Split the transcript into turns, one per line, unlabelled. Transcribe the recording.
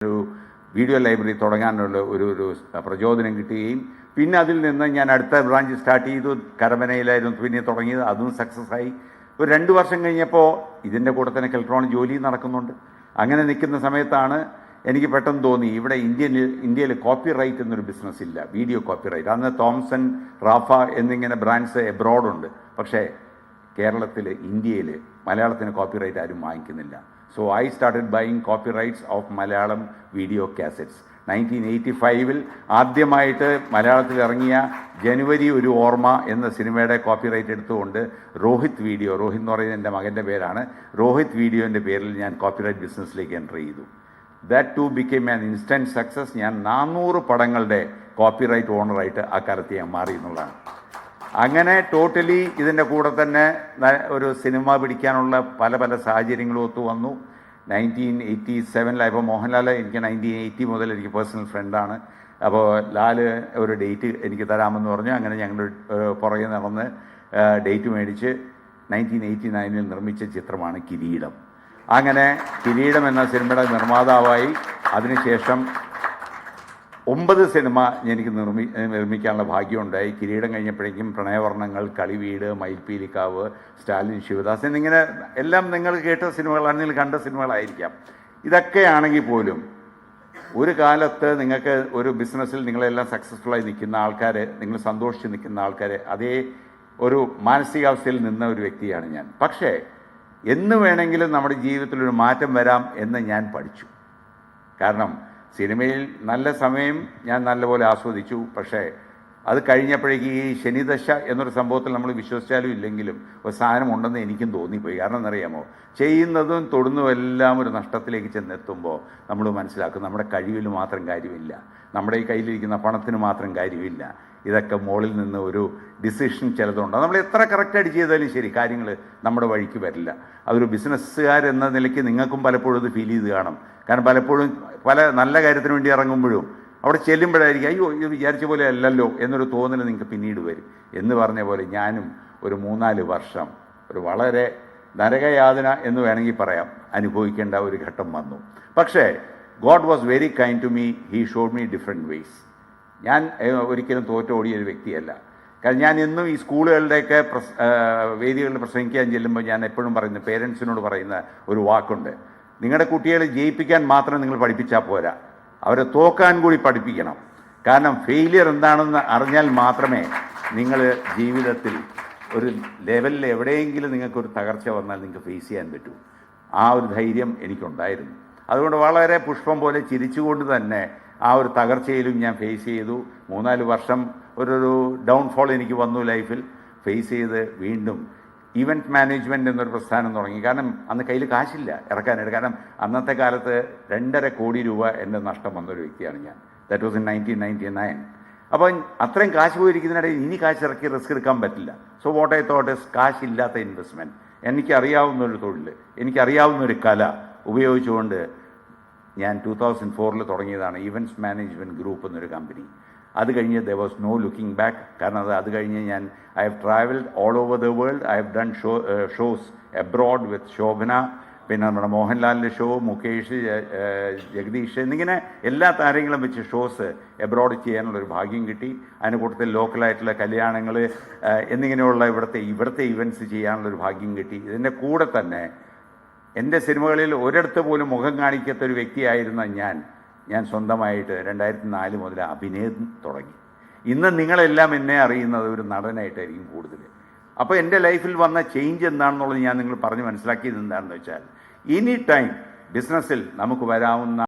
ഒരു video library തുടങ്ങാനുള്ള ഒരു പ്രചോദനം കിട്ടുകയും പിന്നെ അതിൽ നിന്ന് ഞാൻ അടുത്ത ബ്രാഞ്ച് സ്റ്റാർട്ട് ചെയ്തു. കരമനയിലായിരുന്നു പിന്നെ തുടങ്ങിയത്, അതും സക്സസ് ആയി. ഒരു 2 വർഷം കഴിഞ്ഞപ്പോൾ ഇതിൻ്റെ കൂടെ തന്നെ കെൽട്രോണിക് ജോലി നടക്കുന്നുണ്ട്. അങ്ങനെ നിൽക്കുന്ന സമയത്താണ് എനിക്ക് പെട്ടെന്ന് തോന്നി, ഇവിടെ ഇന്ത്യയിൽ കോപ്പി റൈറ്റ് എന്നൊരു ബിസിനസ് ഇല്ല, വീഡിയോ കോപ്പി റൈറ്റ്. അന്ന് തോംസൺ, റാഫ എന്നിങ്ങനെ ബ്രാൻഡ്സ് എബ്രോഡുണ്ട്. പക്ഷേ കേരളത്തിൽ, ഇന്ത്യയിൽ മലയാളത്തിന് കോപ്പി റൈറ്റ് ആരും വാങ്ങിക്കുന്നില്ല. So I started buying copyrights of Malayalam video cassettes. 1985 ആദ്യമായിട്ട് മലയാളത്തിൽ ഇറങ്ങിയ ജനുവരി ഒരു ഓർമ്മ എന്ന സിനിമയുടെ കോപ്പി റൈറ്റ് എടുത്തുകൊണ്ട് രോഹിത് എന്ന് പറയുന്നത് എൻ്റെ മകൻ്റെ പേരാണ്, രോഹിത് വീഡിയോൻ്റെ പേരിൽ ഞാൻ കോപ്പി റൈറ്റ് ബിസിനസ്സിലേക്ക് എൻ്റർ ചെയ്തു. That too became an instant success. ഞാൻ 400 പടങ്ങളുടെ കോപ്പി റൈറ്റ് ഓണറായിട്ട് ആ കാലത്ത് ഞാൻ മാറി എന്നുള്ളതാണ്. അങ്ങനെ ടോട്ടലി ഇതിൻ്റെ കൂടെ തന്നെ ഒരു സിനിമ പിടിക്കാനുള്ള പല പല സാഹചര്യങ്ങളും ഒത്തു വന്നു. 1987 മോഹൻലാൽ എനിക്ക് 1980 മുതൽ എനിക്ക് പേഴ്സണൽ ഫ്രണ്ടാണ്. അപ്പോൾ ലാല് ഒരു ഡേറ്റ് എനിക്ക് തരാമെന്ന് പറഞ്ഞു. അങ്ങനെ ഞങ്ങൾ പുറകെ നടന്ന് ഡേറ്റ് മേടിച്ച് 1989 നിർമ്മിച്ച ചിത്രമാണ് കിരീടം. അങ്ങനെ കിരീടം എന്ന സിനിമയുടെ നിർമ്മാതാവായി. അതിനുശേഷം 9 സിനിമ എനിക്ക് നിർമ്മിക്കാനുള്ള ഭാഗ്യമുണ്ടായി. കിരീടം കഴിഞ്ഞപ്പോഴേക്കും പ്രണയവർണ്ണങ്ങൾ, കളിവീട്, മയിൽപ്പീലിക്കാവ്, സ്റ്റാലിൻ ശിവദാസ് എന്നിങ്ങനെ എല്ലാം നിങ്ങൾ കേട്ട സിനിമകളാണ്, നിങ്ങൾ കണ്ട സിനിമകളായിരിക്കാം. ഇതൊക്കെയാണെങ്കിൽ പോലും ഒരു കാലത്ത് നിങ്ങൾക്ക് ഒരു ബിസിനസ്സിൽ നിങ്ങളെല്ലാം സക്സസ്ഫുള്ളായി നിൽക്കുന്ന ആൾക്കാർ, നിങ്ങൾ സന്തോഷിച്ച് നിൽക്കുന്ന ആൾക്കാർ, അതേ ഒരു മാനസികാവസ്ഥയിൽ നിന്ന ഒരു വ്യക്തിയാണ് ഞാൻ. പക്ഷേ എന്ന് വേണമെങ്കിലും നമ്മുടെ ജീവിതത്തിലൊരു മാറ്റം വരാം എന്ന് ഞാൻ പഠിച്ചു. കാരണം സിനിമയിൽ നല്ല സമയം ഞാൻ നല്ലപോലെ ആസ്വദിച്ചു. പക്ഷേ അത് കഴിഞ്ഞപ്പോഴേക്ക് ഈ ശനിദശ എന്നൊരു സംഭവത്തിൽ നമ്മൾ വിശ്വസിച്ചാലും ഇല്ലെങ്കിലും ഒരു സാധനം ഉണ്ടെന്ന് എനിക്കും തോന്നിപ്പോയി. കാരണം എന്നറിയാമോ, ചെയ്യുന്നതും തൊടുന്നതും എല്ലാം ഒരു നഷ്ടത്തിലേക്ക് ചെന്നെത്തുമ്പോൾ നമ്മൾ മനസ്സിലാക്കും നമ്മുടെ കഴിവിൽ മാത്രം കാര്യമില്ല, നമ്മുടെ ഈ കയ്യിലിരിക്കുന്ന പണത്തിന് മാത്രം കാര്യമില്ല. ഇതൊക്കെ മുകളിൽ നിന്ന് ഒരു ഡിസിഷൻ ചിലതുണ്ട്. നമ്മൾ എത്ര കറക്റ്റായിട്ട് ചെയ്താലും ശരി, കാര്യങ്ങൾ നമ്മുടെ വഴിക്ക് വരില്ല. അതൊരു ബിസിനസ്സുകാരെന്ന നിലയ്ക്ക് നിങ്ങൾക്കും പലപ്പോഴും ഇത് ഫീൽ ചെയ്ത് കാണും. കാരണം പലപ്പോഴും പല നല്ല കാര്യത്തിന് വേണ്ടി ഇറങ്ങുമ്പോഴും അവിടെ ചെല്ലുമ്പോഴായിരിക്കും അയ്യോ ഇത് വിചാരിച്ച പോലെ അല്ലല്ലോ എന്നൊരു തോന്നൽ നിങ്ങൾക്ക് പിന്നീട് വരും. എന്ന് പറഞ്ഞ പോലെ ഞാനും ഒരു 3-4 വർഷം ഒരു വളരെ നരകയാതന എന്ന് വേണമെങ്കിൽ പറയാം അനുഭവിക്കേണ്ട ഒരു ഘട്ടം വന്നു. പക്ഷേ God was very kind to me. He showed me different ways. ഞാൻ ഒരിക്കലും തോറ്റോടിയൊരു വ്യക്തിയല്ല. കാരണം ഞാൻ എന്നും ഈ സ്കൂളുകളുടെയൊക്കെ വേദികളിൽ പ്രസംഗിക്കാൻ ചെല്ലുമ്പോൾ ഞാൻ എപ്പോഴും പറയുന്ന, പേരൻസിനോട് പറയുന്ന ഒരു വാക്കുണ്ട്, നിങ്ങളുടെ കുട്ടികളെ ജയിപ്പിക്കാൻ മാത്രം നിങ്ങൾ പഠിപ്പിച്ചാൽ പോരാ, അവരെ തോക്കാൻ കൂടി പഠിപ്പിക്കണം. കാരണം ഫെയിലിയർ എന്താണെന്ന് അറിഞ്ഞാൽ മാത്രമേ നിങ്ങൾ ജീവിതത്തിൽ ഒരു ലെവലിൽ എവിടെയെങ്കിലും നിങ്ങൾക്കൊരു തകർച്ച വന്നാൽ നിങ്ങൾക്ക് ഫേസ് ചെയ്യാൻ പറ്റൂ. ആ ഒരു ധൈര്യം എനിക്കുണ്ടായിരുന്നു. അതുകൊണ്ട് വളരെ പുഷ്പം പോലെ ചിരിച്ചുകൊണ്ട് തന്നെ ആ ഒരു തകർച്ചയിലും ഞാൻ ഫേസ് ചെയ്തു. 3-4 വർഷം ഒരു ഡൗൺഫോൾ എനിക്ക് വന്നു ലൈഫിൽ. ഫേസ് ചെയ്ത് വീണ്ടും ഇവൻറ്റ് മാനേജ്മെൻറ്റ് എന്നൊരു പ്രസ്ഥാനം തുടങ്ങി. കാരണം അന്ന് കയ്യിൽ കാശില്ല ഇറക്കാനായിട്ട്. കാരണം അന്നത്തെ കാലത്ത് 2.5 കോടി രൂപ എൻ്റെ നഷ്ടം വന്നൊരു വ്യക്തിയാണ് ഞാൻ. That was in 1999. അപ്പോൾ അത്രയും കാശ് പോയിരിക്കുന്നതിനിടയിൽ ഇനി കാശ് ഇറക്കി റിസ്ക് എടുക്കാൻ പറ്റില്ല. So what I thought is കാശില്ലാത്ത ഇൻവെസ്റ്റ്മെൻറ്റ്. എനിക്കറിയാവുന്നൊരു തൊഴിൽ, എനിക്കറിയാവുന്നൊരു കല ഉപയോഗിച്ചുകൊണ്ട് ഞാൻ 2004 തുടങ്ങിയതാണ് ഇവൻറ്റ്സ് മാനേജ്മെൻറ്റ് ഗ്രൂപ്പ് എന്നൊരു കമ്പനി. അത് കഴിഞ്ഞ് there was no looking back. കാരണം അത് കഴിഞ്ഞ് ഞാൻ I have travelled all over the world. I have done shows abroad with Shobana, പിന്നെ നമ്മുടെ മോഹൻലാലിൻ്റെ ഷോ, മുകേഷ്, ജഗദീഷ് എന്നിങ്ങനെ എല്ലാ താരങ്ങളും വെച്ച് ഷോസ് എബ്രോഡ് ചെയ്യാനുള്ളൊരു ഭാഗ്യം കിട്ടി. അതിന് കൂട്ടത്തിൽ ലോക്കലായിട്ടുള്ള കല്യാണങ്ങൾ എന്നിങ്ങനെയുള്ള ഇവിടുത്തെ ഇവൻറ്റ്സ് ചെയ്യാനുള്ളൊരു ഭാഗ്യം കിട്ടി. ഇതിൻ്റെ കൂടെ തന്നെ എൻ്റെ സിനിമകളിൽ ഒരിടത്ത് പോലും മുഖം കാണിക്കാത്തൊരു വ്യക്തിയായിരുന്ന ഞാൻ സ്വന്തമായിട്ട് 2004 മുതൽ അഭിനയം തുടങ്ങി. ഇന്ന് നിങ്ങളെല്ലാം എന്നെ അറിയുന്നത് ഒരു നടനായിട്ടായിരിക്കും കൂടുതൽ. അപ്പോൾ എൻ്റെ ലൈഫിൽ വന്ന ചേഞ്ച് എന്താണെന്നുള്ളത് ഞാൻ നിങ്ങൾ പറഞ്ഞ് മനസ്സിലാക്കിയത് എന്താണെന്ന് വെച്ചാൽ, എനി ടൈം ബിസിനസ്സിൽ നമുക്ക് വരാവുന്ന